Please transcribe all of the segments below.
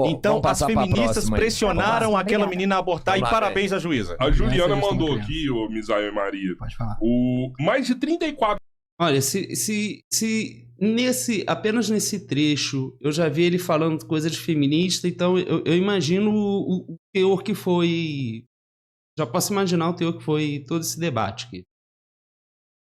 Então, as feministas pressionaram aquela Obrigada. menina a abortar e parabéns à juíza. A Juliana Essa mandou questão aqui, ô Misael e Maria, Pode falar. mais de 34. Olha, apenas nesse trecho eu já vi ele falando coisas feministas, então eu imagino o teor que foi. Já posso imaginar o teor que foi todo esse debate aqui.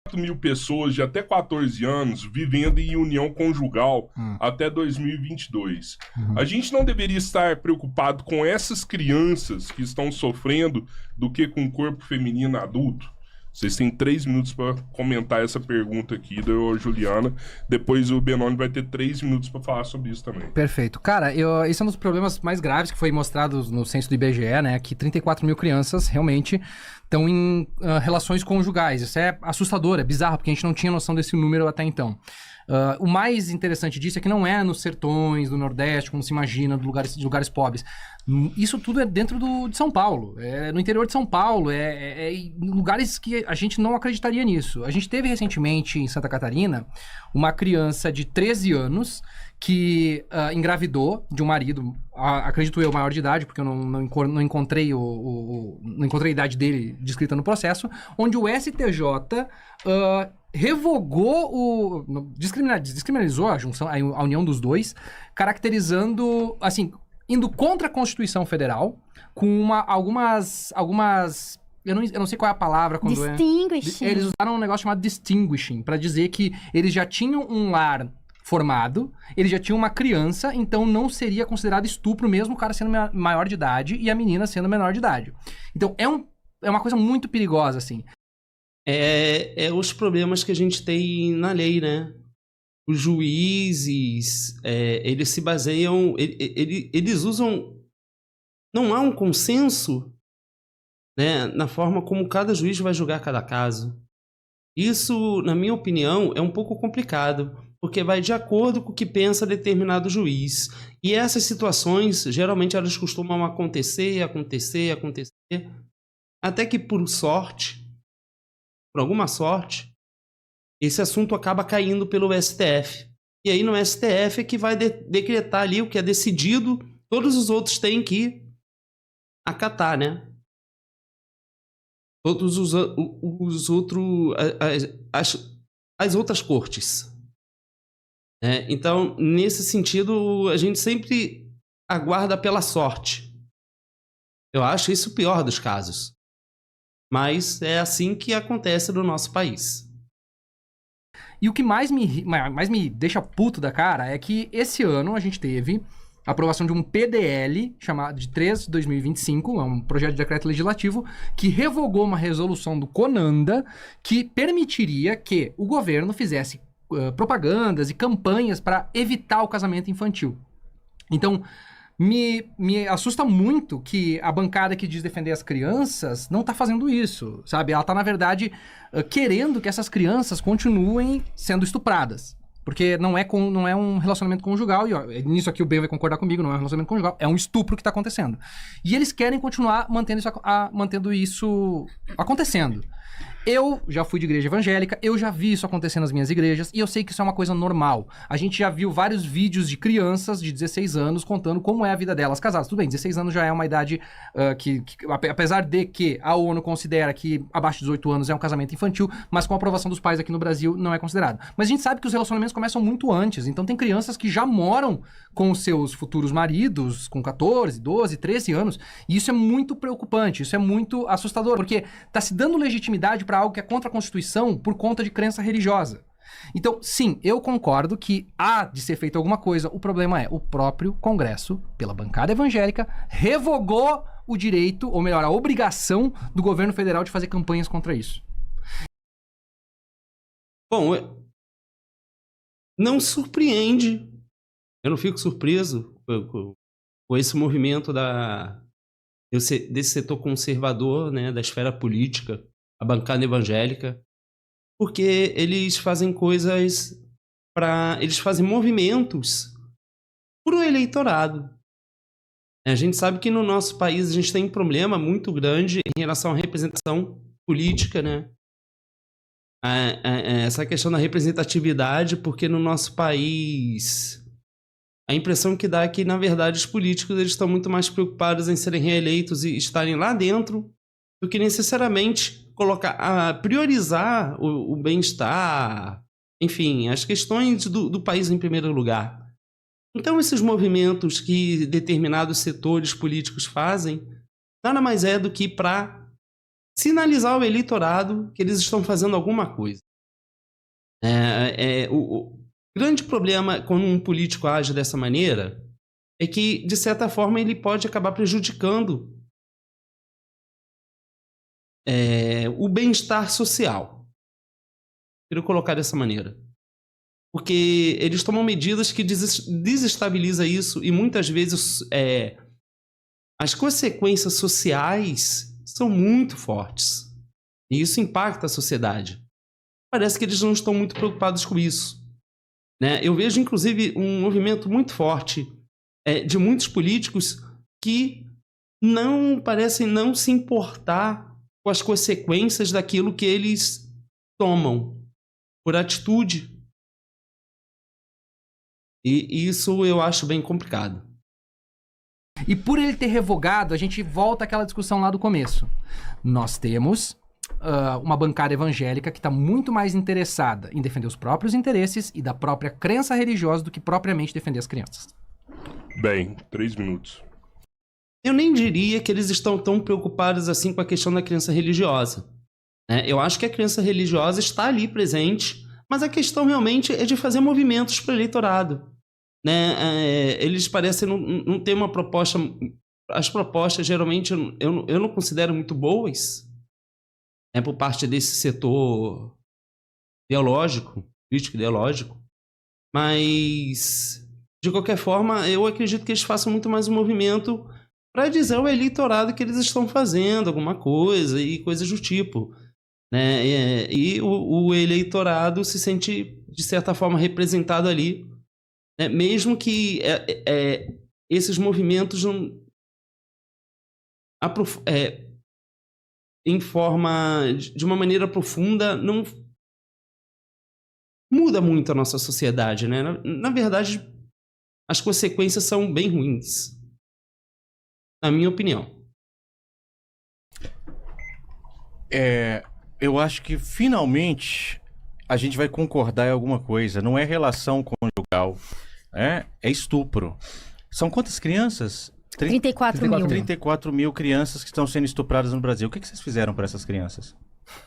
4.000 pessoas de até 14 anos vivendo em união conjugal até 2022. A gente não deveria estar preocupado com essas crianças que estão sofrendo do que com o corpo feminino adulto? Vocês têm 3 minutos para comentar essa pergunta aqui da Juliana. Depois o Benoni vai ter 3 minutos para falar sobre isso também. Perfeito. Cara, esse é um dos problemas mais graves que foi mostrado no censo do IBGE, né? Que 34 mil crianças realmente estão em relações conjugais. Isso é assustador, é bizarro, porque a gente não tinha noção desse número até então. O mais interessante disso é que não é nos sertões do Nordeste, como se imagina, de lugares pobres. Isso tudo é dentro de São Paulo, é no interior de São Paulo, em lugares que a gente não acreditaria nisso. A gente teve recentemente em Santa Catarina uma criança de 13 anos que engravidou de um marido, acredito eu, maior de idade, porque eu não encontrei não encontrei a idade dele descrita no processo, onde o STJ revogou descriminalizou a junção, a união dos dois, caracterizando, assim, indo contra a Constituição Federal, com algumas eu não sei qual é a palavra quando Distinguishing. eles usaram um negócio chamado distinguishing, para dizer que eles já tinham um lar formado, ele já tinha uma criança, então não seria considerado estupro mesmo o cara sendo maior de idade e a menina sendo menor de idade. Então é uma coisa muito perigosa, assim. Os problemas que a gente tem na lei, né? Os juízes, eles se baseiam, eles usam, não há um consenso, né, na forma como cada juiz vai julgar cada caso. Isso, na minha opinião, é um pouco complicado, porque vai de acordo com o que pensa determinado juiz. E essas situações, geralmente, elas costumam acontecer, até que por alguma sorte, esse assunto acaba caindo pelo STF. E aí no STF é que vai decretar ali o que é decidido, todos os outros têm que acatar, né? Todos os outros, as outras cortes. Então, nesse sentido, a gente sempre aguarda pela sorte. Eu acho isso o pior dos casos. Mas é assim que acontece no nosso país. E o que mais me deixa puto da cara é que esse ano a gente teve a aprovação de um PDL chamado de 3/2025, é um projeto de decreto legislativo que revogou uma resolução do CONANDA que permitiria que o governo fizesse propagandas e campanhas para evitar o casamento infantil. Então, me assusta muito que a bancada que diz defender as crianças não tá fazendo isso, sabe? Ela tá, na verdade, querendo que essas crianças continuem sendo estupradas. Porque não é um relacionamento conjugal, e ó, nisso aqui o Ben vai concordar comigo, não é um relacionamento conjugal, é um estupro que tá acontecendo. E eles querem continuar mantendo isso acontecendo. Eu já fui de igreja evangélica, eu já vi isso acontecer nas minhas igrejas, e eu sei que isso é uma coisa normal. A gente já viu vários vídeos de crianças de 16 anos contando como é a vida delas casadas. Tudo bem, 16 anos já é uma idade que apesar de que a ONU considera que abaixo de 18 anos é um casamento infantil, mas com a aprovação dos pais aqui no Brasil não é considerado. Mas a gente sabe que os relacionamentos começam muito antes, então tem crianças que já moram com os seus futuros maridos, com 14, 12, 13 anos, e isso é muito preocupante, isso é muito assustador, porque tá se dando legitimidade para algo que é contra a Constituição por conta de crença religiosa. Então, sim, eu concordo que há de ser feita alguma coisa. O problema é, o próprio Congresso, pela bancada evangélica, revogou o direito, ou melhor, a obrigação do governo federal de fazer campanhas contra isso. Bom, não surpreende, eu não fico surpreso com esse movimento desse setor conservador, né, da esfera política, a bancada evangélica, porque eles fazem eles fazem movimentos pro eleitorado. A gente sabe que no nosso país a gente tem um problema muito grande em relação à representação política, né? Essa questão da representatividade, porque no nosso país a impressão que dá é que, na verdade, os políticos eles estão muito mais preocupados em serem reeleitos e estarem lá dentro do que necessariamente priorizar o bem-estar, enfim, as questões do país em primeiro lugar. Então, esses movimentos que determinados setores políticos fazem, nada mais é do que para sinalizar ao eleitorado que eles estão fazendo alguma coisa. O grande problema quando um político age dessa maneira é que, de certa forma, ele pode acabar prejudicando o bem-estar social. Quero colocar dessa maneira. Porque eles tomam medidas que desestabilizam isso e muitas vezes as consequências sociais são muito fortes. E isso impacta a sociedade. Parece que eles não estão muito preocupados com isso. Né? Eu vejo, inclusive, um movimento muito forte de muitos políticos que parecem não se importar com as consequências daquilo que eles tomam por atitude. E isso eu acho bem complicado. E por ele ter revogado, a gente volta àquela discussão lá do começo. Nós temos uma bancada evangélica que está muito mais interessada em defender os próprios interesses e da própria crença religiosa do que propriamente defender as crianças. Bem, 3 minutos. Eu nem diria que eles estão tão preocupados assim com a questão da crença religiosa. Eu acho que a crença religiosa está ali presente, mas a questão realmente é de fazer movimentos para o eleitorado. Eles parecem não ter uma proposta. As propostas geralmente eu não considero muito boas por parte desse setor ideológico, crítico ideológico, mas de qualquer forma eu acredito que eles façam muito mais um movimento para dizer ao eleitorado que eles estão fazendo alguma coisa e coisas do tipo. E o eleitorado se sente de certa forma representado ali. Mesmo que esses movimentos não, de uma maneira profunda, não muda muito a nossa sociedade. Na verdade, as consequências são bem ruins, na minha opinião. Eu acho que finalmente a gente vai concordar em alguma coisa. Não é relação conjugal, é estupro. São quantas crianças? 34 mil. 34 mil crianças que estão sendo estupradas no Brasil. O que vocês fizeram para essas crianças?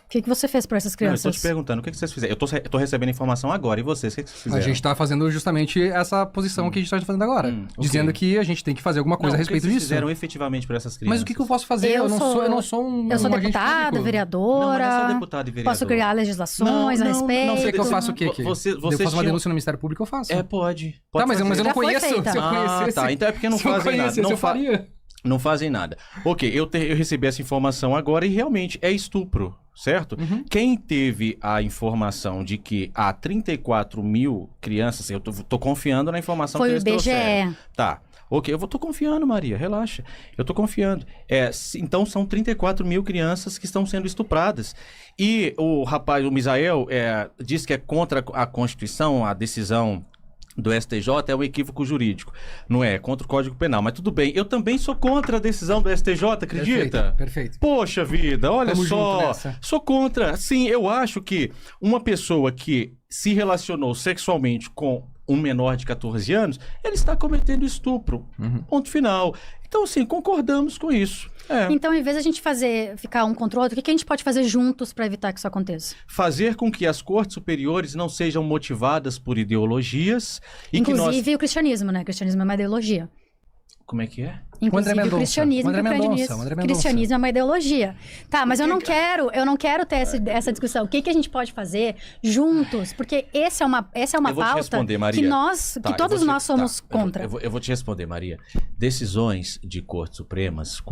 O que você fez para essas crianças? Não, eu tô te perguntando, o que vocês fizeram? Eu tô recebendo informação agora, e vocês? O que vocês fizeram? A gente tá fazendo justamente essa posição que a gente tá fazendo agora. Dizendo que a gente tem que fazer alguma coisa a respeito disso. O que vocês fizeram efetivamente para essas crianças? Mas o que eu posso fazer? Eu não sou um Eu sou agente deputada, público. vereadora. Não é só deputado e vereador. Posso criar legislações a respeito. Não sei que eu faço o quê aqui. Vocês eu faço uma tinham... denúncia no Ministério Público, eu faço. Pode. Tá, mas eu não Já foi conheço. feita. Se eu conhecesse... Tá, então é porque não fazem nada. Eu faria. Não fazem nada. Ok, eu recebi essa informação agora e realmente é estupro, certo? Uhum. Quem teve a informação de que há 34 mil crianças, eu tô confiando na informação que eles trouxeram. Foi o IBGE. Tá. Ok, eu tô confiando, Maria, relaxa. Eu tô confiando. Então são 34 mil crianças que estão sendo estupradas. E o rapaz, o Misael, diz que é contra a Constituição, a decisão do STJ é um equívoco jurídico. Não é contra o Código Penal, mas tudo bem. Eu também sou contra a decisão do STJ, acredita? Perfeito. Poxa vida, olha Tamo só. junto nessa. Sou contra. Sim, eu acho que uma pessoa que se relacionou sexualmente com um menor de 14 anos, ele está cometendo estupro. Ponto final. Então, assim, concordamos com isso. Então, em vez de a gente ficar um contra o outro, o que a gente pode fazer juntos para evitar que isso aconteça? Fazer com que as cortes superiores não sejam motivadas por ideologias e Inclusive que nós... o cristianismo, né? O cristianismo é uma ideologia. Como é que é? Inclusive o cristianismo, André Mendonça. cristianismo é uma ideologia. Tá, mas eu não quero ter essa discussão. O que a gente pode fazer juntos? Porque essa é uma pauta que todos nós somos contra. Eu vou te responder, Maria. Decisões de cortes supremas,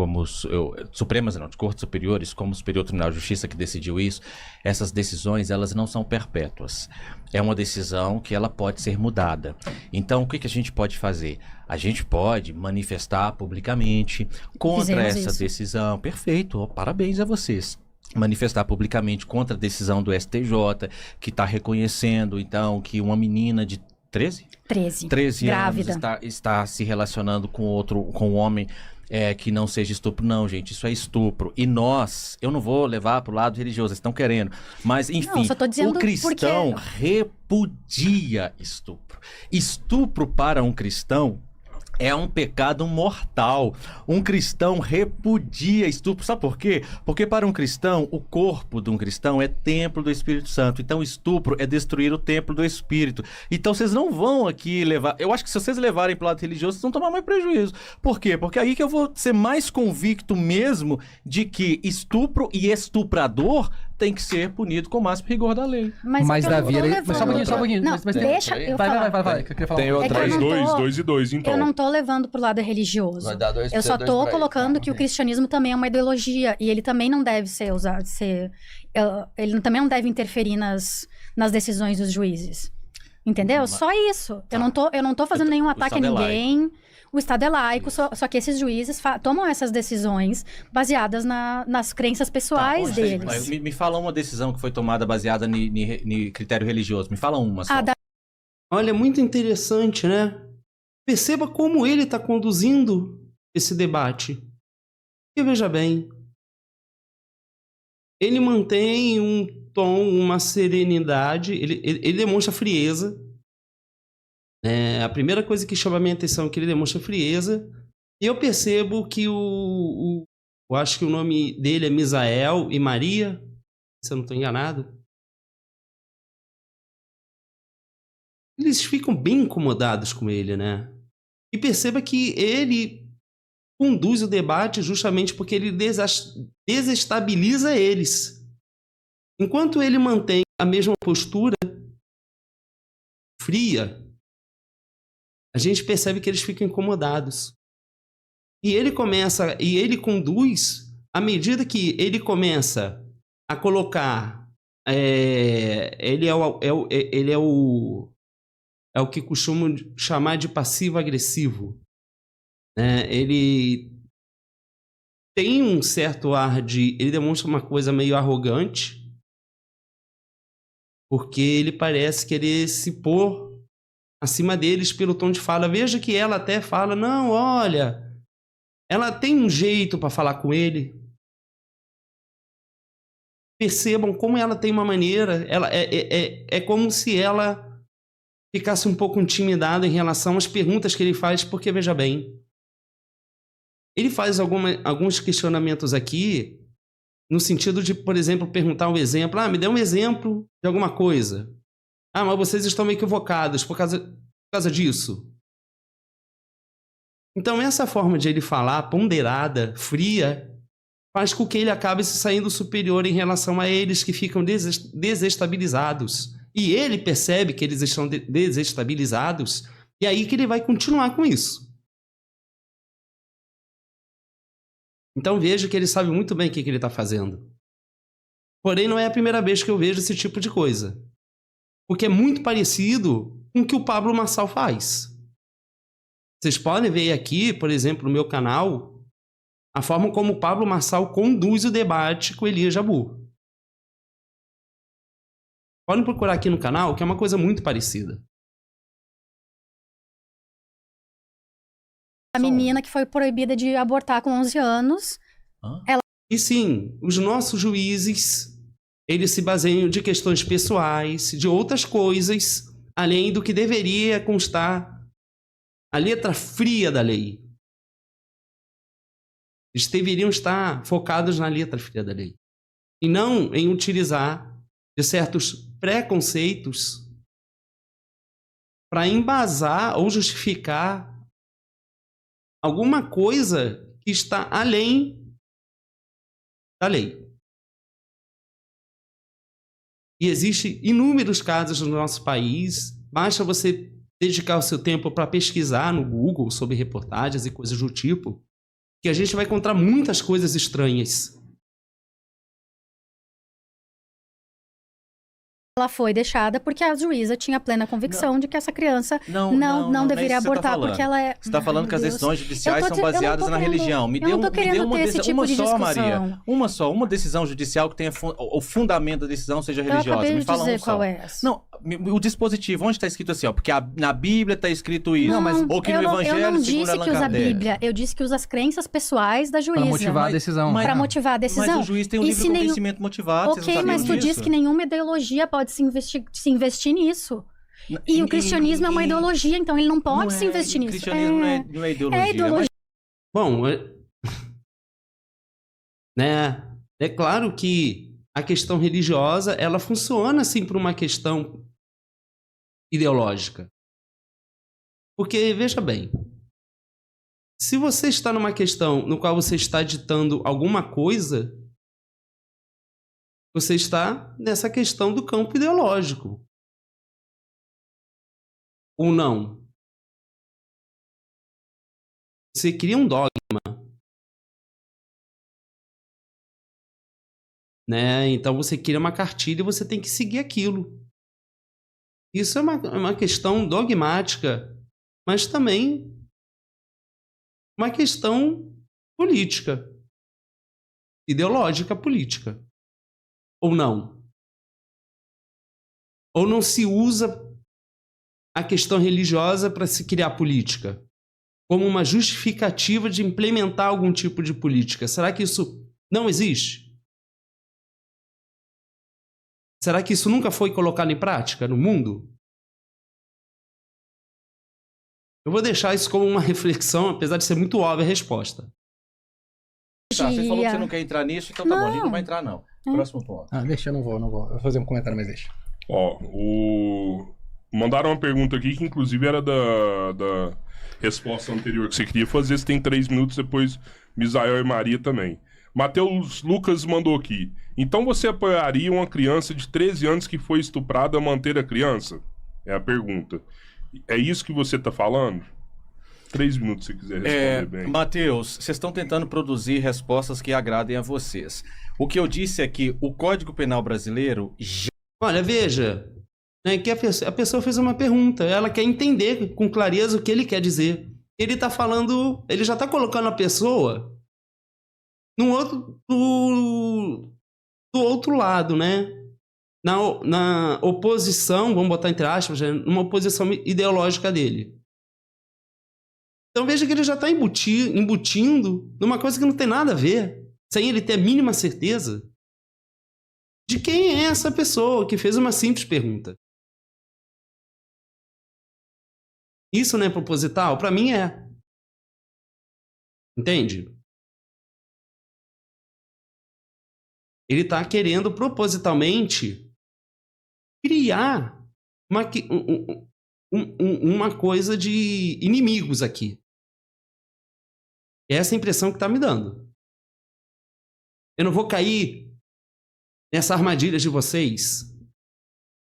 de cortes superiores, como o Superior Tribunal de Justiça que decidiu isso, essas decisões, elas não são perpétuas. É uma decisão que ela pode ser mudada. Então, o que a gente pode fazer? A gente pode manifestar publicamente contra essa decisão. Perfeito, parabéns a vocês. Manifestar publicamente contra a decisão do STJ, que está reconhecendo, então, que uma menina de 13? 13. 13 grávida. anos está se relacionando com um homem que não seja estupro. Não, gente, isso é estupro. E eu não vou levar pro lado religioso, vocês estão querendo. Mas, enfim, não, só tô dizendo o cristão repudia estupro. Estupro para um cristão é um pecado mortal. Um cristão repudia estupro. Sabe por quê? Porque para um cristão, o corpo de um cristão é templo do Espírito Santo. Então, estupro é destruir o templo do Espírito. Então, vocês não vão aqui levar... Eu acho que se vocês levarem para o lado religioso, vocês vão tomar mais prejuízo. Por quê? Porque aí que eu vou ser mais convicto mesmo de que estupro e estuprador tem que ser punido com o máximo rigor da lei. Mas Davi... Só um pouquinho. Não, deixa eu falar. Vai. Que eu queria falar. Tem outra. 2 e 2, então. Eu não tô levando pro lado religioso. Vai dar 2 eu só tô colocando que o cristianismo também é uma ideologia e ele também não deve ser usado, ele também não deve interferir nas decisões dos juízes. Entendeu? Só isso. Eu não tô fazendo nenhum ataque a ninguém. O Estado é laico, só que esses juízes tomam essas decisões baseadas nas crenças pessoais deles. Me fala uma decisão que foi tomada baseada em critério religioso. Me fala uma só. Olha, muito interessante, né? Perceba como ele está conduzindo esse debate. E veja bem, ele mantém um tom, uma serenidade, ele demonstra frieza. A primeira coisa que chama a minha atenção é que ele demonstra frieza. E eu percebo que eu acho que o nome dele é Misael e Maria, se eu não estou enganado. Eles ficam bem incomodados com ele, né? E perceba que ele conduz o debate justamente porque ele desestabiliza eles. Enquanto ele mantém a mesma postura fria, a gente percebe que eles ficam incomodados. E ele conduz, à medida que ele começa a colocar... ele é o que costumam chamar de passivo-agressivo. Ele tem um certo ar de... Ele demonstra uma coisa meio arrogante, porque ele parece querer se pôr acima deles pelo tom de fala. Veja que ela até fala, não, olha... Ela tem um jeito para falar com ele. Percebam como ela tem uma maneira... É como se ela ficasse um pouco intimidada em relação às perguntas que ele faz, porque, veja bem, ele faz alguns questionamentos aqui, no sentido de, por exemplo, perguntar um exemplo. Me dê um exemplo de alguma coisa. Mas vocês estão equivocados por causa disso. Então, essa forma de ele falar, ponderada, fria, faz com que ele acabe se saindo superior em relação a eles que ficam desestabilizados. E ele percebe que eles estão desestabilizados, e aí que ele vai continuar com isso. Então veja que ele sabe muito bem o que ele está fazendo. Porém, não é a primeira vez que eu vejo esse tipo de coisa. Porque é muito parecido com o que o Pablo Marçal faz. Vocês podem ver aqui, por exemplo, no meu canal, a forma como o Pablo Marçal conduz o debate com Elias Jabbour. Podem procurar aqui no canal, que é uma coisa muito parecida. A menina que foi proibida de abortar com 11 anos. E sim, os nossos juízes, eles se baseiam de questões pessoais, de outras coisas, além do que deveria constar a letra fria da lei. Eles deveriam estar focados na letra fria da lei. E não em utilizar de certos preconceitos para embasar ou justificar alguma coisa que está além da lei. E existem inúmeros casos no nosso país. Basta você dedicar o seu tempo para pesquisar no Google sobre reportagens e coisas do tipo, que a gente vai encontrar muitas coisas estranhas. Ela foi deixada porque a juíza tinha plena convicção de que essa criança não deveria abortar, porque ela é... Você está falando que as decisões judiciais são baseadas na religião. Me dê uma só, Maria. Uma decisão judicial que tenha o fundamento da decisão seja religiosa. Eu acabei de dizer qual é essa. Não, o dispositivo, onde está escrito assim, ó? Porque na Bíblia está escrito isso. Não, mas ou que no eu Evangelho, não segundo disse Allan que usa a Kardec. Bíblia, eu disse que usa as crenças pessoais da juíza. Pra motivar a decisão. Pra motivar a decisão. Mas o juiz tem um E livre se nenhum- convencimento motivado, vocês não Ok, sabiam mas tu disso? diz que nenhuma ideologia pode se investir nisso. E o cristianismo é uma ideologia, então ele não pode se investir o nisso. cristianismo não é ideologia. É ideologia. Bom, né? É claro que a questão religiosa, ela funciona assim por uma questão ideológica. Porque, veja bem, se você está numa questão no qual você está ditando alguma coisa, você está nessa questão do campo ideológico. Ou não? Você cria um dogma, né? Então você cria uma cartilha e você tem que seguir aquilo. Isso é uma questão dogmática, mas também uma questão política, ideológica política. Ou não? Ou não se usa a questão religiosa para se criar política como uma justificativa de implementar algum tipo de política? Será que isso não existe? Será que isso nunca foi colocado em prática no mundo? Eu vou deixar isso como uma reflexão, apesar de ser muito óbvia a resposta. Tá, você falou que você não quer entrar nisso, então tá bom, a gente não vai entrar não. Próximo ponto. Deixa, eu não vou. Eu vou fazer um comentário, mas deixa. Ó, mandaram uma pergunta aqui que inclusive era da resposta anterior que você queria fazer. Você tem 3 minutos, depois Misael e Maria também. Matheus Lucas mandou aqui. Então você apoiaria uma criança de 13 anos que foi estuprada a manter a criança? É a pergunta. É isso que você tá falando? 3 minutos se quiser responder bem. Matheus, vocês estão tentando produzir respostas que agradem a vocês. O que eu disse é que o Código Penal brasileiro já... Olha, veja, né, que a pessoa fez uma pergunta, ela quer entender com clareza o que ele quer dizer. Ele tá falando, ele já tá colocando a pessoa do outro lado, né? Na oposição, vamos botar entre aspas, numa oposição ideológica dele. Então veja que ele já está embutindo numa coisa que não tem nada a ver, sem ele ter a mínima certeza de quem é essa pessoa que fez uma simples pergunta. Isso não é proposital? Para mim é. Entende? Ele está querendo propositalmente criar uma coisa de inimigos aqui. Essa é a impressão que está me dando. Eu não vou cair nessa armadilha de vocês.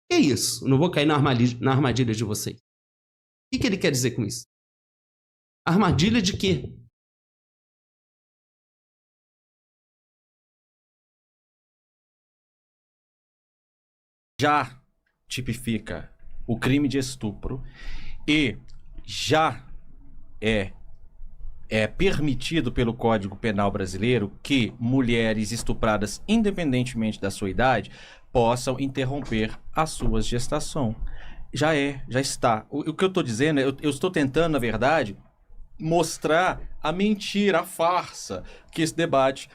Que é isso? Eu não vou cair na armadilha de vocês. O que ele quer dizer com isso? Armadilha de quê? já tipifica o crime de estupro e já é permitido pelo Código Penal brasileiro que mulheres estupradas, independentemente da sua idade, possam interromper as suas gestações. Já está. O que eu estou dizendo, eu estou tentando, na verdade, mostrar a mentira, a farsa que esse debate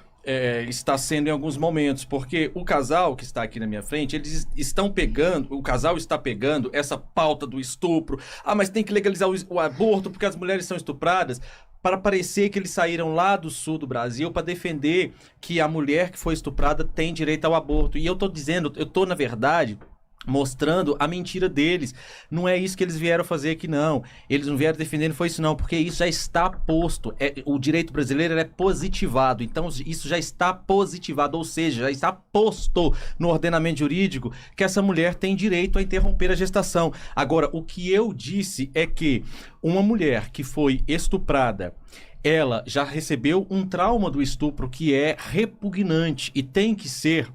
está sendo em alguns momentos, porque o casal que está aqui na minha frente, eles estão pegando, o casal está pegando essa pauta do estupro, mas tem que legalizar o aborto porque as mulheres são estupradas, para parecer que eles saíram lá do sul do Brasil para defender que a mulher que foi estuprada tem direito ao aborto. E eu tô, na verdade, mostrando a mentira deles. Não é isso que eles vieram fazer aqui, não. Eles não vieram defendendo, foi isso não, porque isso já está posto. O direito brasileiro é positivado, então isso já está positivado, ou seja, já está posto no ordenamento jurídico que essa mulher tem direito a interromper a gestação. Agora, o que eu disse é que uma mulher que foi estuprada, ela já recebeu um trauma do estupro que é repugnante e tem que ser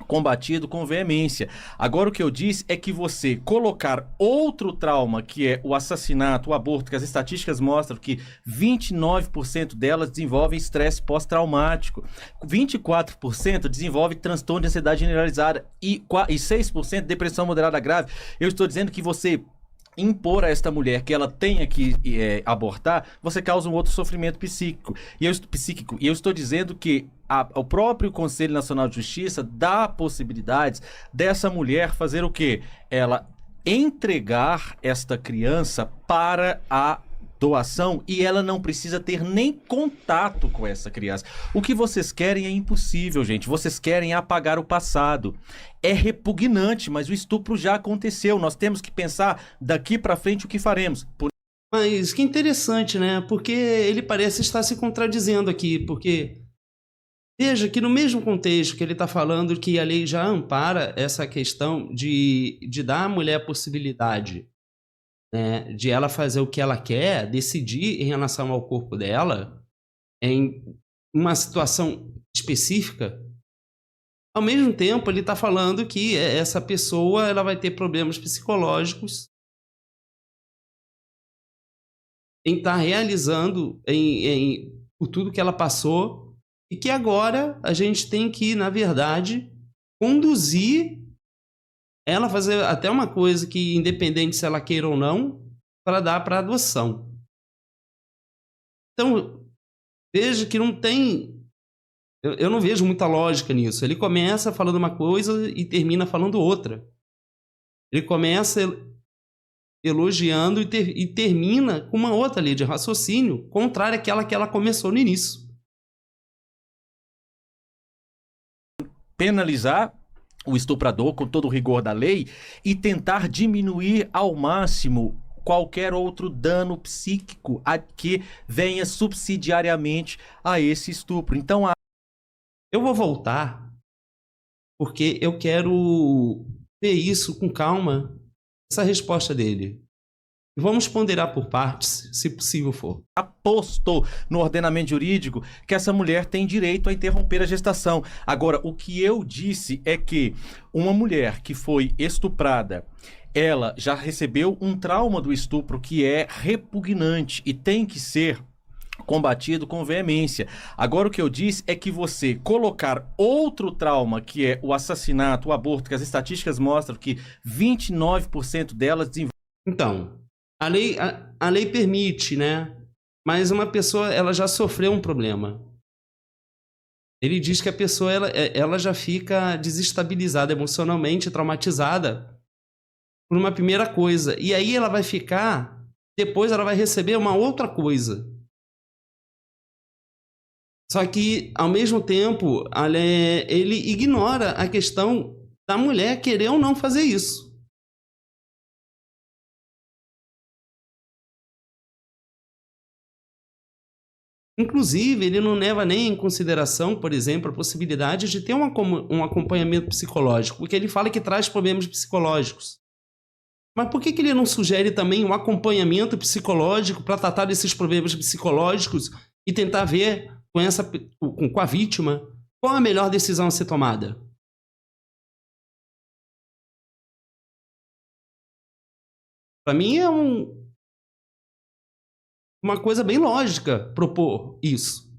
combatido com veemência. Agora, o que eu disse é que você colocar outro trauma, que é o assassinato, o aborto, que as estatísticas mostram que 29% delas desenvolvem estresse pós-traumático, 24% desenvolve transtorno de ansiedade generalizada e 6% depressão moderada grave. Eu estou dizendo que você impor a esta mulher que ela tenha que abortar, você causa um outro sofrimento psíquico. E eu estou dizendo que o próprio Conselho Nacional de Justiça dá possibilidades dessa mulher fazer o quê? Ela entregar esta criança para a doação e ela não precisa ter nem contato com essa criança. O que vocês querem é impossível, gente. Vocês querem apagar o passado. É repugnante, mas o estupro já aconteceu. Nós temos que pensar daqui para frente o que faremos. Mas que interessante, né? Porque ele parece estar se contradizendo aqui, porque veja que no mesmo contexto que ele está falando que a lei já ampara essa questão de dar à mulher a possibilidade, né, de ela fazer o que ela quer, decidir em relação ao corpo dela, em uma situação específica, ao mesmo tempo ele está falando que essa pessoa ela vai ter problemas psicológicos em estar realizando por tudo que ela passou e que agora a gente tem que, na verdade, conduzir ela fazer até uma coisa que, independente se ela queira ou não, para dar para adoção. Então, veja que não tem... Eu não vejo muita lógica nisso. Ele começa falando uma coisa e termina falando outra. Ele começa elogiando e termina com uma outra linha de raciocínio contrária àquela que ela começou no início. Penalizar o estuprador com todo o rigor da lei e tentar diminuir ao máximo qualquer outro dano psíquico que venha subsidiariamente a esse estupro. Então, eu vou voltar porque eu quero ver isso com calma, essa resposta dele. Vamos ponderar por partes, se possível for. Aposto no ordenamento jurídico que essa mulher tem direito a interromper a gestação. Agora, o que eu disse é que uma mulher que foi estuprada, ela já recebeu um trauma do estupro que é repugnante e tem que ser combatido com veemência. Agora, o que eu disse é que você colocar outro trauma, que é o assassinato, o aborto, que as estatísticas mostram que 29% delas desenvolvem... Então, a lei permite, né? Mas uma pessoa, ela já sofreu um problema. Ele diz que a pessoa, ela já fica desestabilizada emocionalmente, traumatizada por uma primeira coisa. E aí ela vai ficar, depois ela vai receber uma outra coisa. Só que, ao mesmo tempo, ele ignora a questão da mulher querer ou não fazer isso. Inclusive, ele não leva nem em consideração, por exemplo, a possibilidade de ter um acompanhamento psicológico, porque ele fala que traz problemas psicológicos. Mas por que ele não sugere também um acompanhamento psicológico para tratar desses problemas psicológicos e tentar ver com a vítima qual a melhor decisão a ser tomada? Para mim é uma coisa bem lógica propor isso.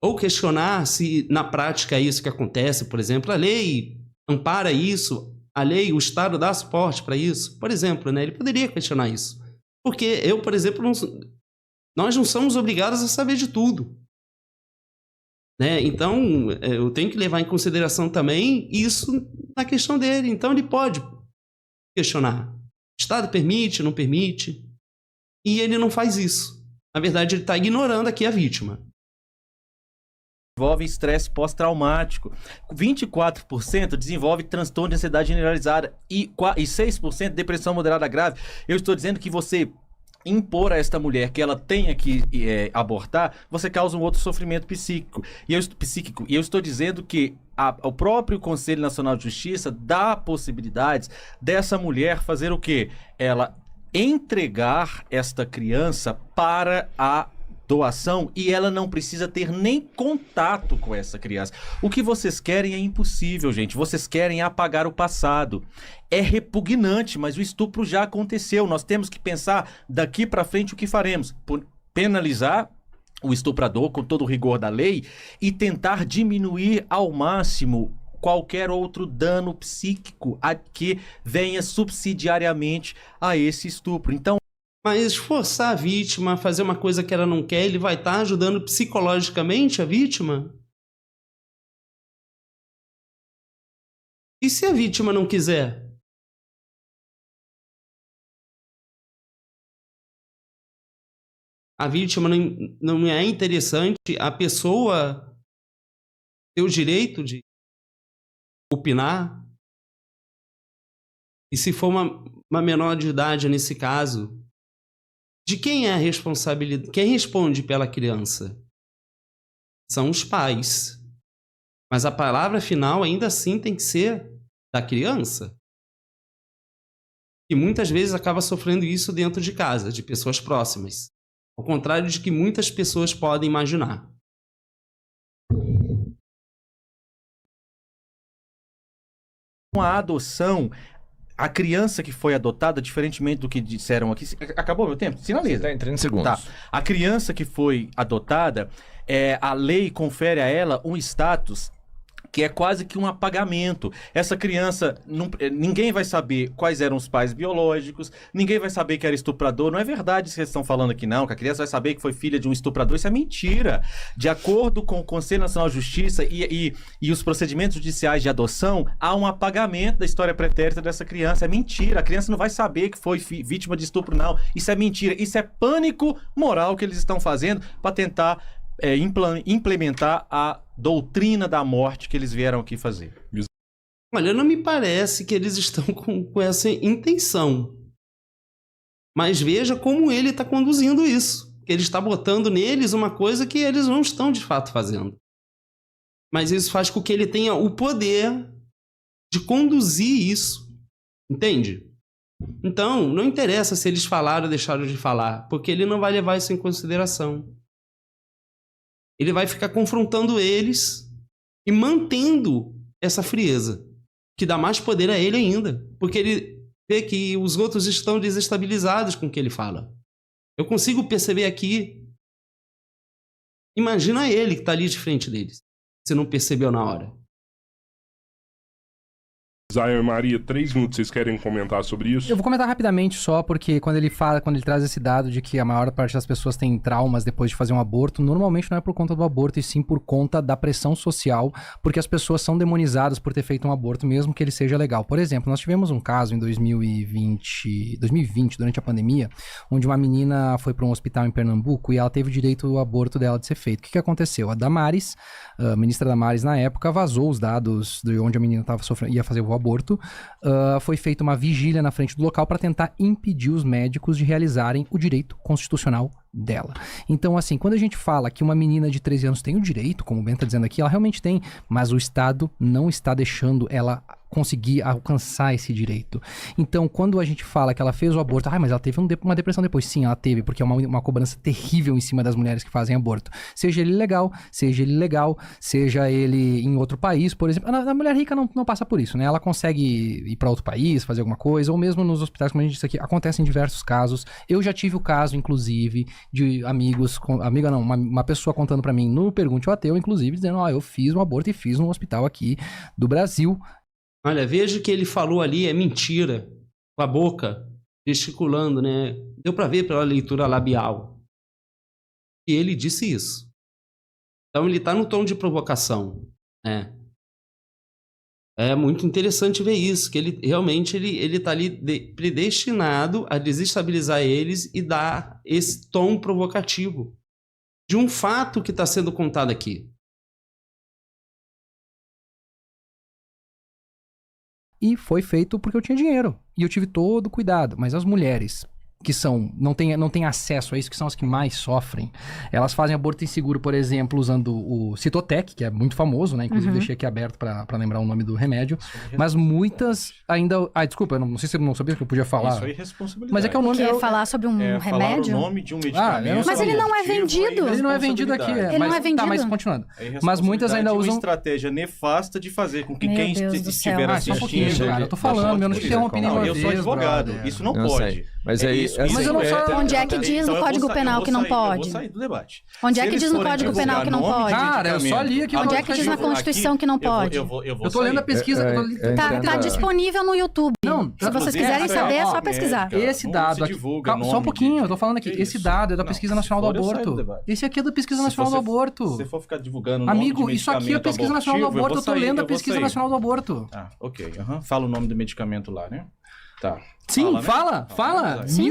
Ou questionar se na prática é isso que acontece, por exemplo, a lei ampara isso, a lei, o Estado dá suporte para isso, por exemplo, né? Ele poderia questionar isso. Porque eu, por exemplo, nós não somos obrigados a saber de tudo. Né? Então, eu tenho que levar em consideração também isso na questão dele. Então, ele pode questionar. O Estado permite, não permite? E ele não faz isso. Na verdade, ele está ignorando aqui a vítima. Desenvolve estresse pós-traumático. 24% desenvolve transtorno de ansiedade generalizada e 6% depressão moderada grave. Eu estou dizendo que você impor a esta mulher que ela tenha que abortar, você causa um outro sofrimento psíquico. E eu estou dizendo que o próprio Conselho Nacional de Justiça dá possibilidades dessa mulher fazer o quê? Ela entregar esta criança para a doação e ela não precisa ter nem contato com essa criança. O que vocês querem é impossível, gente. Vocês querem apagar o passado. É repugnante, mas o estupro já aconteceu. Nós temos que pensar daqui para frente o que faremos. Penalizar o estuprador com todo o rigor da lei e tentar diminuir ao máximo qualquer outro dano psíquico que venha subsidiariamente a esse estupro. Então, mas forçar a vítima a fazer uma coisa que ela não quer, ele vai estar ajudando psicologicamente a vítima? E se a vítima não quiser? A vítima não é interessante, a pessoa ter o direito de opinar? E se for uma menor de idade nesse caso, de quem é a responsabilidade? Quem responde pela criança? São os pais. Mas a palavra final ainda assim tem que ser da criança. E muitas vezes acaba sofrendo isso dentro de casa, de pessoas próximas. Ao contrário de que muitas pessoas podem imaginar. Com a adoção, a criança que foi adotada, diferentemente do que disseram aqui... Acabou meu tempo? Sinaliza. Tá em 30 segundos. Tá. A criança que foi adotada, a lei confere a ela um status que é quase que um apagamento. Essa criança, ninguém vai saber quais eram os pais biológicos, ninguém vai saber que era estuprador. Não é verdade isso que eles estão falando aqui, não, que a criança vai saber que foi filha de um estuprador. Isso é mentira. De acordo com o Conselho Nacional de Justiça e os procedimentos judiciais de adoção, há um apagamento da história pretérita dessa criança. É mentira. A criança não vai saber que foi vítima de estupro, não. Isso é mentira. Isso é pânico moral que eles estão fazendo para tentar implementar a doutrina da morte que eles vieram aqui fazer. Olha, não me parece que eles estão com essa intenção. Mas veja como ele está conduzindo isso. Ele está botando neles uma coisa que eles não estão de fato fazendo. Mas isso faz com que ele tenha o poder de conduzir isso. Entende? Então, não interessa se eles falaram ou deixaram de falar, porque ele não vai levar isso em consideração. Ele vai ficar confrontando eles e mantendo essa frieza, que dá mais poder a ele ainda, porque ele vê que os outros estão desestabilizados com o que ele fala. Eu consigo perceber aqui. Imagina ele que está ali de frente deles, se não percebeu na hora. Zion e Maria, 3 minutos, vocês querem comentar sobre isso? Eu vou comentar rapidamente só, porque quando ele traz esse dado de que a maior parte das pessoas tem traumas depois de fazer um aborto, normalmente não é por conta do aborto, e sim por conta da pressão social, porque as pessoas são demonizadas por ter feito um aborto, mesmo que ele seja legal. Por exemplo, nós tivemos um caso em 2020, durante a pandemia, onde uma menina foi para um hospital em Pernambuco e ela teve o direito ao aborto dela de ser feito. O que aconteceu? A Damares, a ministra Damares na época, vazou os dados de onde a menina ia fazer o aborto. Foi feita uma vigília na frente do local para tentar impedir os médicos de realizarem o direito constitucional dela. Então, assim, quando a gente fala que uma menina de 13 anos tem o direito, como o Ben está dizendo aqui, ela realmente tem, mas o Estado não está deixando ela conseguir alcançar esse direito. Então, quando a gente fala que ela fez o aborto, mas ela teve uma depressão depois. Sim, ela teve, porque é uma cobrança terrível em cima das mulheres que fazem aborto. Seja ele legal, seja ele ilegal, seja ele em outro país, por exemplo. A mulher rica não passa por isso, né? Ela consegue ir para outro país, fazer alguma coisa, ou mesmo nos hospitais, como a gente disse aqui, acontecem diversos casos. Eu já tive o caso, inclusive, de amigos, uma pessoa contando para mim no Pergunte ao Ateu, inclusive, dizendo, eu fiz um aborto e fiz num hospital aqui do Brasil. Olha, veja que ele falou ali é mentira, com a boca, gesticulando, né? Deu para ver pela leitura labial. E ele disse isso. Então ele está no tom de provocação, né? É muito interessante ver isso, que ele realmente ele tá ali predestinado a desestabilizar eles e dar esse tom provocativo de um fato que está sendo contado aqui. E foi feito porque eu tinha dinheiro. E eu tive todo o cuidado. Mas as mulheres que não tem acesso a isso, que são as que mais sofrem, elas fazem aborto inseguro, por exemplo, usando o Citotec, que é muito famoso, né? Inclusive deixei aqui aberto pra lembrar o nome do remédio. Mas muitas ainda... Desculpa, eu não sei se eu não sabia que eu podia falar. Isso aí é responsabilidade. Mas é que é o nome... Quer falar sobre um remédio? Falar o nome de um medicamento. Mas ele não é vendido. Ele não é vendido aqui. Ele não é vendido. Tá, mas continuando. Mas muitas ainda usam... uma estratégia nefasta de fazer com que Meu quem Deus do céu. estiver Só um pouquinho, assistindo... cara. Eu tô falando, eu não te interrompi nenhuma Eu vez, sou advogado, brother. isso não Eu pode. sei. Mas aí... Mas eu não sou... Onde é que diz no Código Penal que não pode? Eu vou sair do debate. Onde é que diz no Código Penal que não pode? Cara, eu só li aqui... Onde é que diz na Constituição que não pode? Eu tô lendo a pesquisa... Tá disponível no YouTube. Não, se vocês quiserem saber, é só pesquisar. Esse dado aqui... Só um pouquinho, eu tô falando aqui. Esse dado é da Pesquisa Nacional do Aborto. Esse aqui é da Pesquisa Nacional do Aborto. Se você for ficar divulgando Amigo, isso aqui é a Pesquisa Nacional do Aborto. Eu tô lendo a Pesquisa Nacional do Aborto. Ok. Fala o nome do medicamento lá, né? Tá. Sim, fala. Sim,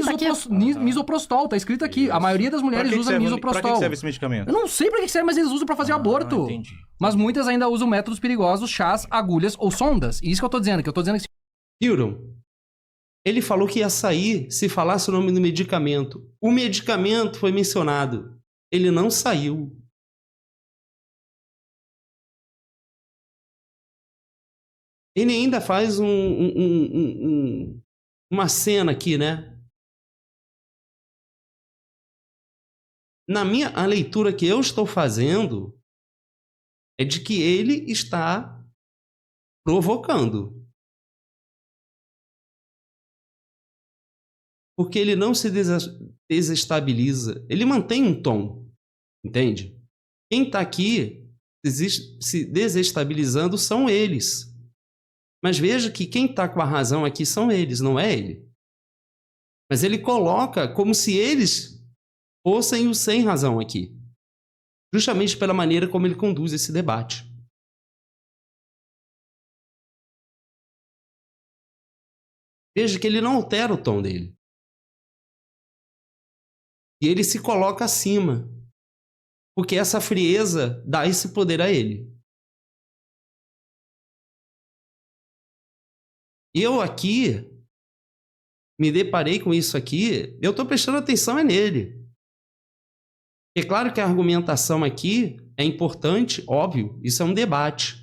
Misoprostol, tá escrito aqui. A maioria das mulheres usa misoprostol. Pra que serve esse medicamento? Eu não sei pra que serve, mas eles usam pra fazer aborto. Entendi. Mas muitas ainda usam métodos perigosos, chás, agulhas ou sondas. E isso que eu tô dizendo, que Hildon, ele falou que ia sair se falasse o nome do medicamento. O medicamento foi mencionado. Ele não saiu. Ele ainda faz uma cena aqui, né? A leitura que eu estou fazendo é de que ele está provocando. Porque ele não se desestabiliza. Ele mantém um tom. Entende? Quem está aqui se desestabilizando são eles. Mas veja que quem está com a razão aqui são eles, não é ele. Mas ele coloca como se eles fossem os sem razão aqui. Justamente pela maneira como ele conduz esse debate. Veja que ele não altera o tom dele. E ele se coloca acima. Porque essa frieza dá esse poder a ele. Eu aqui me deparei com isso aqui, eu estou prestando atenção nele. É claro que a argumentação aqui é importante, óbvio, isso é um debate.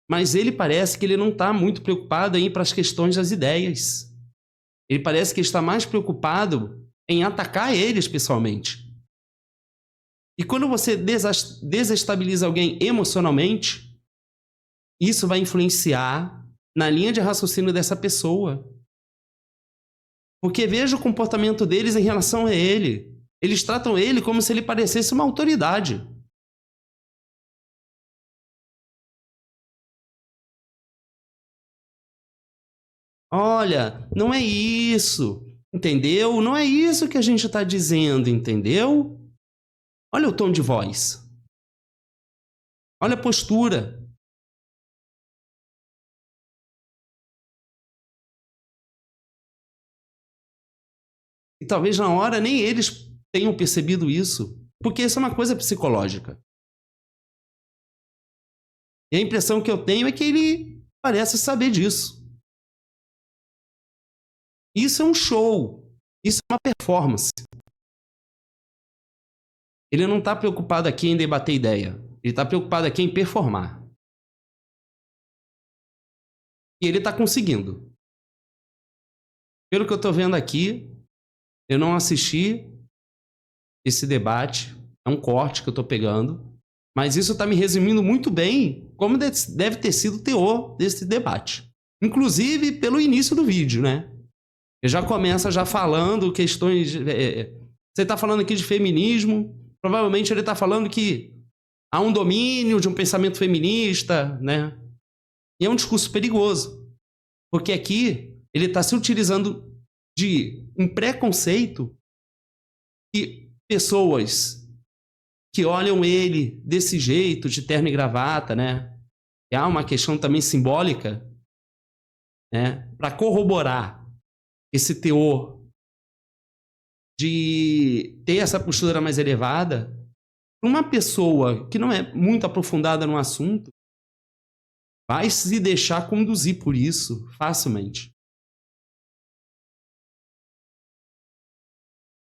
Mas ele parece que ele não está muito preocupado em ir para as questões das ideias. Ele parece que está mais preocupado em atacar eles pessoalmente. E quando você desestabiliza alguém emocionalmente, isso vai influenciar na linha de raciocínio dessa pessoa. Porque veja o comportamento deles em relação a ele. Eles tratam ele como se ele parecesse uma autoridade. Olha, não é isso, entendeu? Não é isso que a gente está dizendo, entendeu? Olha o tom de voz. Olha a postura. E talvez na hora nem eles tenham percebido isso, porque isso é uma coisa psicológica. E a impressão que eu tenho é que ele parece saber disso. Isso é um show, isso é uma performance. Ele não está preocupado aqui em debater ideia, ele está preocupado aqui em performar. E ele está conseguindo. Pelo que eu estou vendo aqui, eu não assisti esse debate, é um corte que eu estou pegando, mas isso está me resumindo muito bem como deve ter sido o teor desse debate. Inclusive pelo início do vídeo, né? Ele já começa já falando questões... você está falando aqui de feminismo, provavelmente ele está falando que há um domínio de um pensamento feminista, né? E é um discurso perigoso, porque aqui ele está se utilizando de um preconceito que pessoas que olham ele desse jeito, de terno e gravata, né? E há uma questão também simbólica, né? Para corroborar esse teor de ter essa postura mais elevada, uma pessoa que não é muito aprofundada no assunto vai se deixar conduzir por isso facilmente.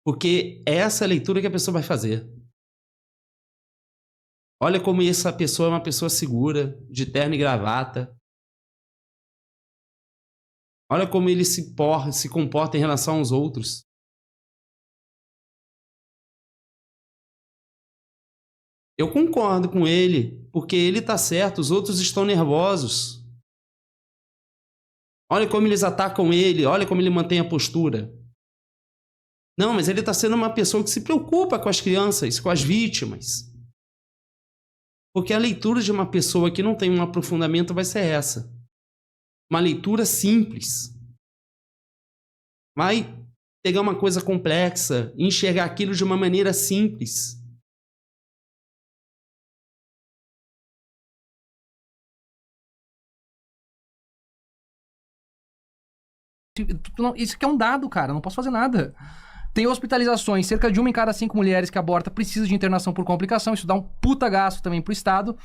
Porque é essa a leitura que a pessoa vai fazer. Olha como essa pessoa é uma pessoa segura, de terno e gravata. Olha como ele se comporta em relação aos outros. Eu concordo com ele, porque ele está certo, os outros estão nervosos. Olha como eles atacam ele, olha como ele mantém a postura. Não, mas ele está sendo uma pessoa que se preocupa com as crianças, com as vítimas. Porque a leitura de uma pessoa que não tem um aprofundamento vai ser essa. Uma leitura simples. Vai pegar uma coisa complexa e enxergar aquilo de uma maneira simples. Isso aqui é um dado, cara. Não posso fazer nada. Tem hospitalizações, cerca de 1 em cada 5 mulheres que aborta precisa de internação por complicação. Isso dá um puta gasto também pro Estado.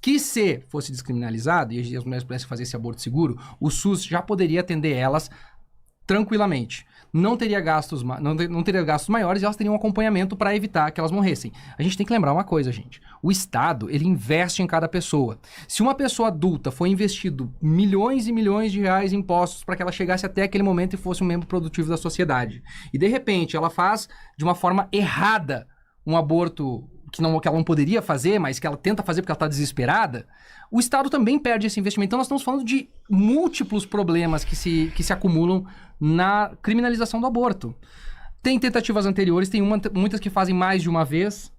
Que se fosse descriminalizado e as mulheres pudessem fazer esse aborto seguro, o SUS já poderia atender elas tranquilamente. Não teria gastos maiores e elas teriam um acompanhamento para evitar que elas morressem. A gente tem que lembrar uma coisa, gente. O Estado, ele investe em cada pessoa. Se uma pessoa adulta foi investido milhões e milhões de reais em impostos para que ela chegasse até aquele momento e fosse um membro produtivo da sociedade, e de repente ela faz de uma forma errada um aborto que ela não poderia fazer, mas que ela tenta fazer porque ela está desesperada, o Estado também perde esse investimento. Então nós estamos falando de múltiplos problemas que se acumulam na criminalização do aborto. Tem tentativas anteriores, tem muitas que fazem mais de uma vez.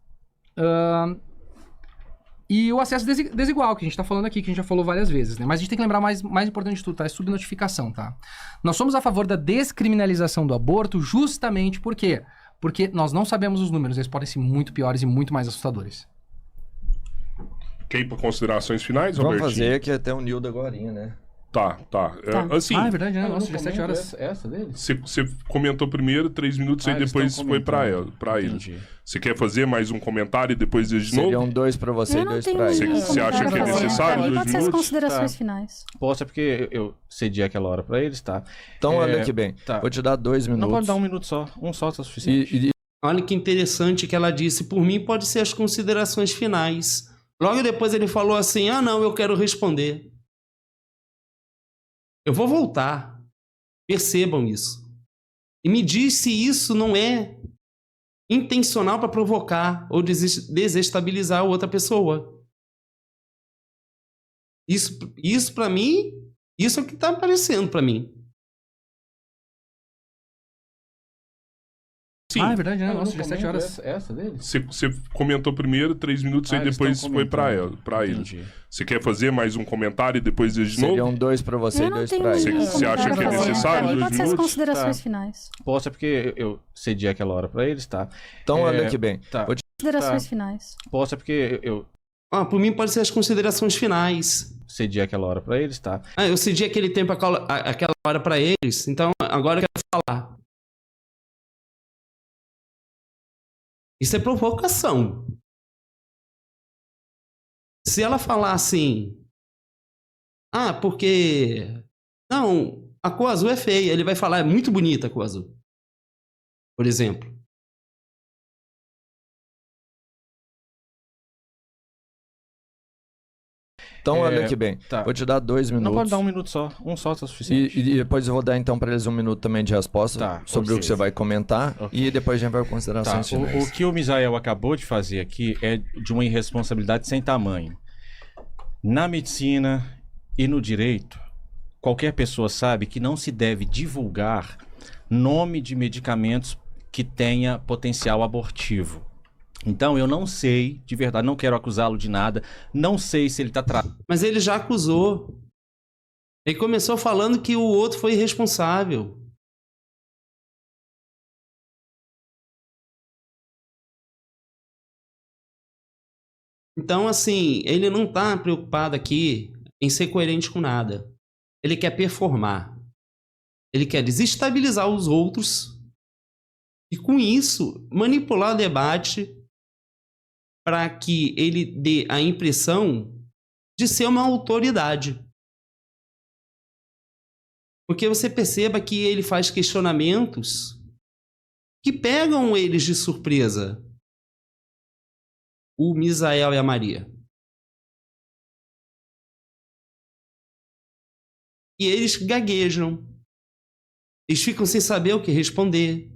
E o acesso desigual, que a gente está falando aqui, que a gente já falou várias vezes, né? Mas a gente tem que lembrar mais importante de tudo, tá? É subnotificação, tá? Nós somos a favor da descriminalização do aborto justamente por quê? Porque nós não sabemos os números, eles podem ser muito piores e muito mais assustadores. Quer ir para considerações finais, Vamos Robertinho? fazer que até o Nildo agorinha, né? Tá. Assim, É verdade, né? Nossa, 17 horas. Essa dele? você comentou primeiro 3 minutos e eles depois estão foi para comentando. ele. Entendi. Você quer fazer mais um comentário e depois de novo? Seriam 2 pra você Eu e não 2 tenho pra Você- ele. você acha que é comentário a fazer. necessário Pra mim 2 pode ser as minutos? considerações Tá. finais. Posso, é porque eu cedi aquela hora pra eles, tá? Então, olha aqui bem. tá. Vou te dar 2 minutos. Não pode dar 1 minuto só. Um só tá suficiente. Olha que interessante que ela disse, por mim pode ser as considerações finais. Logo depois ele falou assim, não, eu quero responder. Eu vou voltar. Percebam isso. E me diz se isso não é intencional para provocar ou desestabilizar a outra pessoa. Isso para mim, isso é o que está aparecendo para mim. Sim. É verdade, né? Nossa, 17 horas. Essa dele? Você comentou primeiro 3 minutos e eles depois estão foi para comentando. ele. Entendi. Você quer fazer mais um comentário e depois de novo? Seriam 2 pra você Eu e não 2 tenho pra Você- ele. nenhum você acha comentário que é a fazer. necessário Pra mim 2 pode ser as minutos? considerações Tá. finais. Posso, é porque eu cedi aquela hora pra eles, tá? Então, olha aqui bem. Tá. Vou te- Considerações finais. Posso, é porque eu Por mim pode ser as considerações finais. cedi aquela hora pra eles, tá? Eu cedi aquele tempo, aquela hora para eles, então agora eu quero falar. Isso é provocação. Se ela falar assim, porque... Não, a cor azul é feia. Ele vai falar, é muito bonita a cor azul. Por exemplo. Então, olha aqui bem. Tá. Vou te dar 2 minutos. Não pode dar 1 minuto só. Um só tá suficiente. E depois eu vou dar então pra eles 1 minuto também de resposta Tá, sobre ok. o que você vai comentar. Ok. E depois a gente vai para Tá, considerações finais. o que o Misael acabou de fazer aqui é de uma irresponsabilidade sem tamanho. Na medicina e no direito, qualquer pessoa sabe que não se deve divulgar nome de medicamentos que tenha potencial abortivo. Então eu não sei, de verdade, não quero acusá-lo de nada, não sei se ele está tratando. Mas ele já acusou. Ele começou falando que o outro foi irresponsável. Então, assim, ele não está preocupado aqui em ser coerente com nada. Ele quer performar. Ele quer desestabilizar os outros e, com isso, manipular o debate para que ele dê a impressão de ser uma autoridade. Porque você perceba que ele faz questionamentos que pegam eles de surpresa. O Misael e a Maria. E eles gaguejam. Eles ficam sem saber o que responder.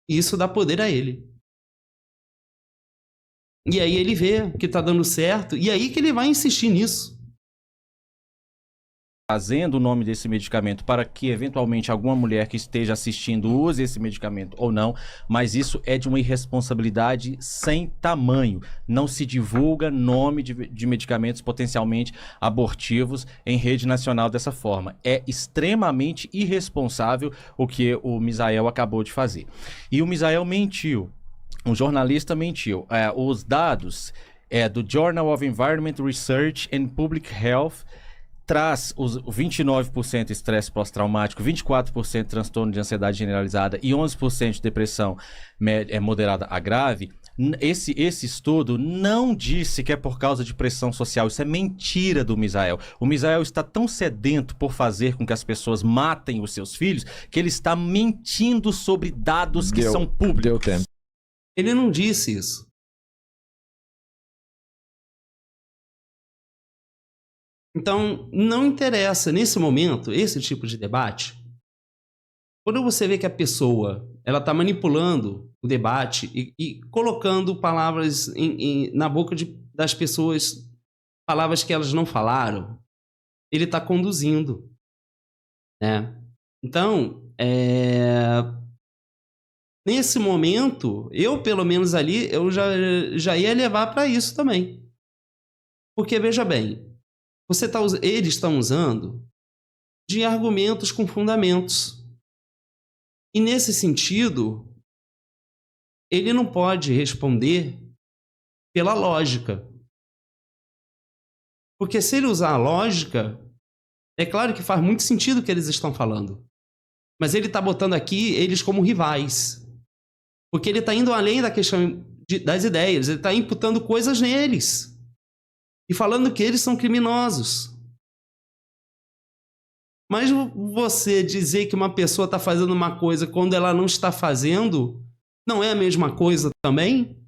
E isso dá poder a ele. E aí ele vê que tá dando certo, e aí que ele vai insistir nisso. Trazendo o nome desse medicamento para que eventualmente alguma mulher que esteja assistindo use esse medicamento ou não, mas isso é de uma irresponsabilidade sem tamanho. Não se divulga nome de medicamentos potencialmente abortivos em rede nacional dessa forma. É extremamente irresponsável o que o Misael acabou de fazer. E o Misael mentiu. Um jornalista mentiu. Os dados do Journal of Environment Research and Public Health traz os 29% estresse pós-traumático, 24% transtorno de ansiedade generalizada e 11% de depressão moderada a grave. Esse estudo não disse que é por causa de pressão social. Isso é mentira do Misael. O Misael está tão sedento por fazer com que as pessoas matem os seus filhos que ele está mentindo sobre dados que são públicos. Deu tempo. Ele não disse isso. Então, não interessa, nesse momento, esse tipo de debate. Quando você vê que a pessoa ela está manipulando o debate e colocando palavras na boca das pessoas, palavras que elas não falaram, ele está conduzindo. Né? Então, nesse momento, eu, pelo menos ali, eu já ia levar para isso também. Porque, veja bem, eles estão usando de argumentos com fundamentos. E nesse sentido, ele não pode responder pela lógica. Porque se ele usar a lógica, é claro que faz muito sentido o que eles estão falando. Mas ele está botando aqui eles como rivais. Porque ele está indo além da questão das ideias. Ele está imputando coisas neles. E falando que eles são criminosos. Mas você dizer que uma pessoa está fazendo uma coisa quando ela não está fazendo, não é a mesma coisa também?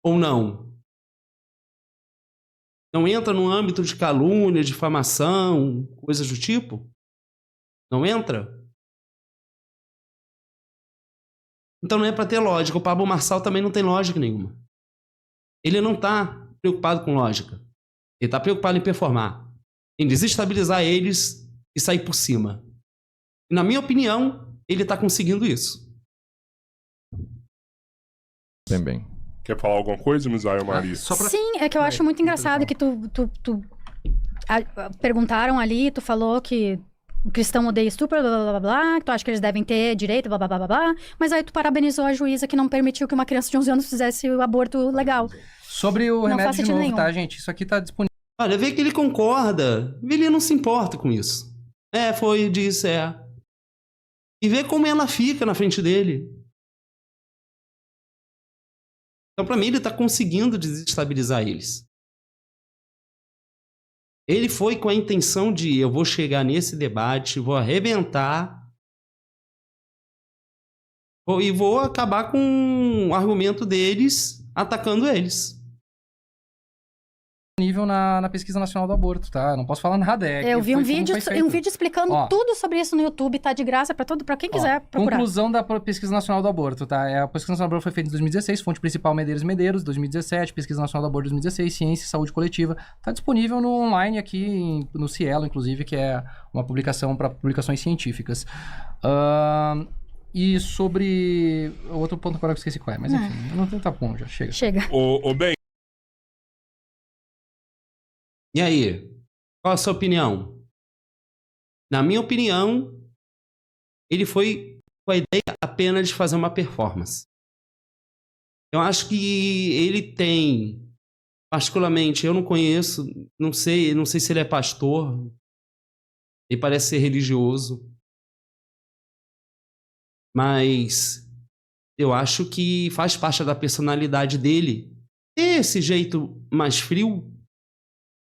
Ou não? Não entra no âmbito de calúnia, difamação, coisas do tipo? Não entra? Então não é para ter lógica. O Pablo Marçal também não tem lógica nenhuma. Ele não está preocupado com lógica. Ele está preocupado em performar. Em desestabilizar eles e sair por cima. E, na minha opinião, ele está conseguindo isso. Também. Quer falar alguma coisa, Misael Maria? Sim, é que eu acho muito engraçado que perguntaram ali, tu falou que o cristão odeia estupro, blá, blá, blá, blá, que tu acha que eles devem ter direito, blá, blá, blá, blá, blá, mas aí tu parabenizou a juíza que não permitiu que uma criança de 11 anos fizesse o aborto legal. Sobre o Não remédio faz de sentido novo, nenhum. tá, gente? Isso aqui tá disponível. Olha, vê que ele concorda. Vê que ele não se importa com isso. Foi, disse, E vê como ela fica na frente dele. Então, pra mim, ele tá conseguindo desestabilizar eles. Ele foi com a intenção de eu vou chegar nesse debate, vou arrebentar e vou acabar com o argumento deles, atacando eles. Disponível na Pesquisa Nacional do Aborto, tá? Não posso falar nada. Eu vi um vídeo explicando Ó, tudo sobre isso no YouTube, tá de graça pra quem quiser procurar. Conclusão da Pesquisa Nacional do Aborto, tá? A Pesquisa Nacional do Aborto foi feita em 2016, fonte principal Medeiros, 2017, Pesquisa Nacional do Aborto 2016, Ciência e Saúde Coletiva. Tá disponível no online aqui, no Cielo, inclusive, que é uma publicação para publicações científicas. E sobre... Outro ponto agora que eu esqueci qual é, mas enfim, não tá bom, já chega. Chega. Ô, Ben, E aí? Qual a sua opinião? Na minha opinião, ele foi com a ideia apenas de fazer uma performance. Eu acho que ele tem, particularmente, eu não conheço, não sei se ele é pastor, ele parece ser religioso, mas eu acho que faz parte da personalidade dele ter esse jeito mais frio.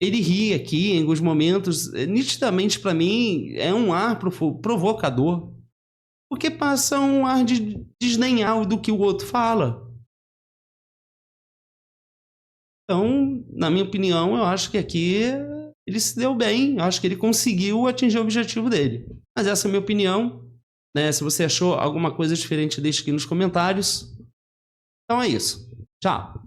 Ele ri aqui em alguns momentos, nitidamente para mim é um ar provocador, porque passa um ar de desdenhar do que o outro fala. Então, na minha opinião, eu acho que aqui ele se deu bem, eu acho que ele conseguiu atingir o objetivo dele. Mas essa é a minha opinião, né? Se você achou alguma coisa diferente, deixe aqui nos comentários. Então é isso. Tchau.